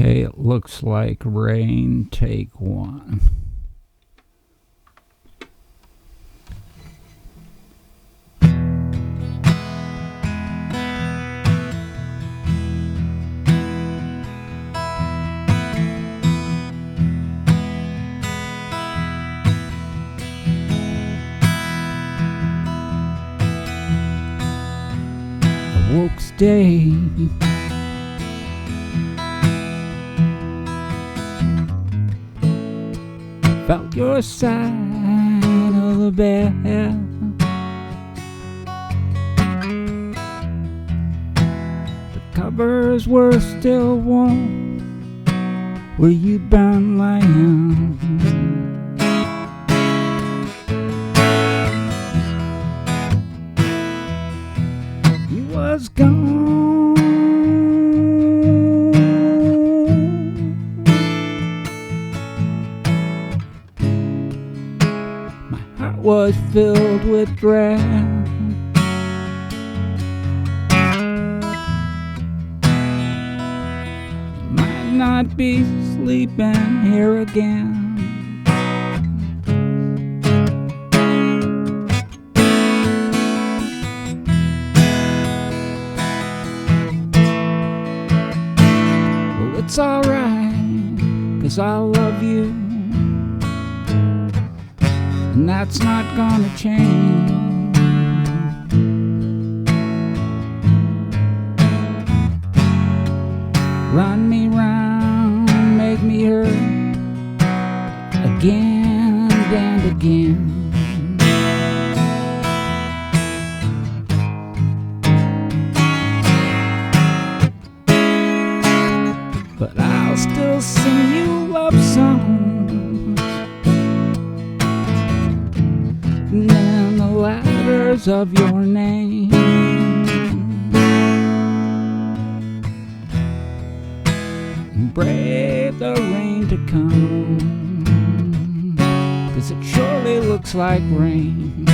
Okay, it looks like rain, take one. I woke today, felt your side of the bed. The covers were still warm where you'd been lying. You was gone. Was filled with dread. Might not be sleeping here again. Well, it's alright, 'cause I love you. And that's not gonna change. Run me round, make me hurt again and again. But I'll still sing you love songs and the letters of your name. And brave the rain to come, 'cause it surely looks like rain.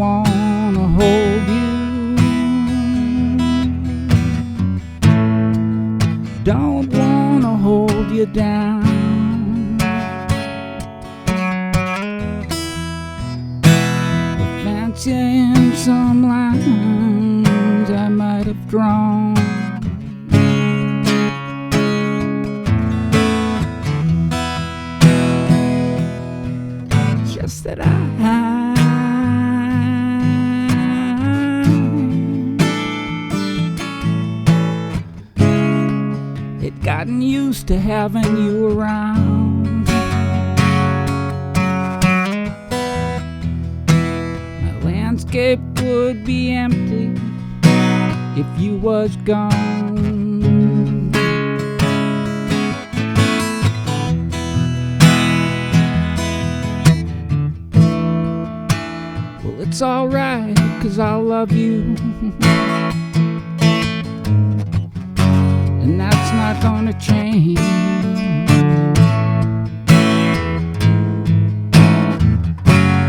wanna hold you. Don't wanna hold you down. in some lines I might have drawn. Just that had gotten used to having you around. My landscape would be empty if you was gone. Well, it's alright, 'cause I love you, and that's not gonna change.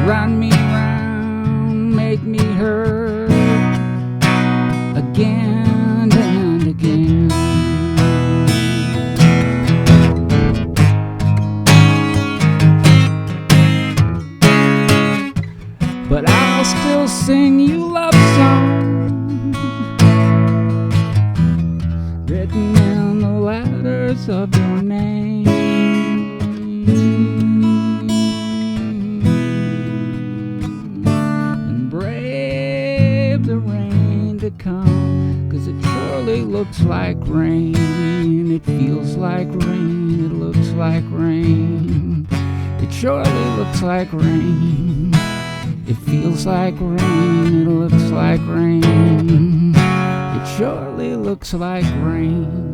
Run me round, make me hurt again and again. But I'll still sing you love songs written in the letters of your name. And brave the rain to come, 'cause it surely looks like rain. It feels like rain, it looks like rain. It surely looks like rain. It feels like rain, it looks like rain. It surely looks like rain.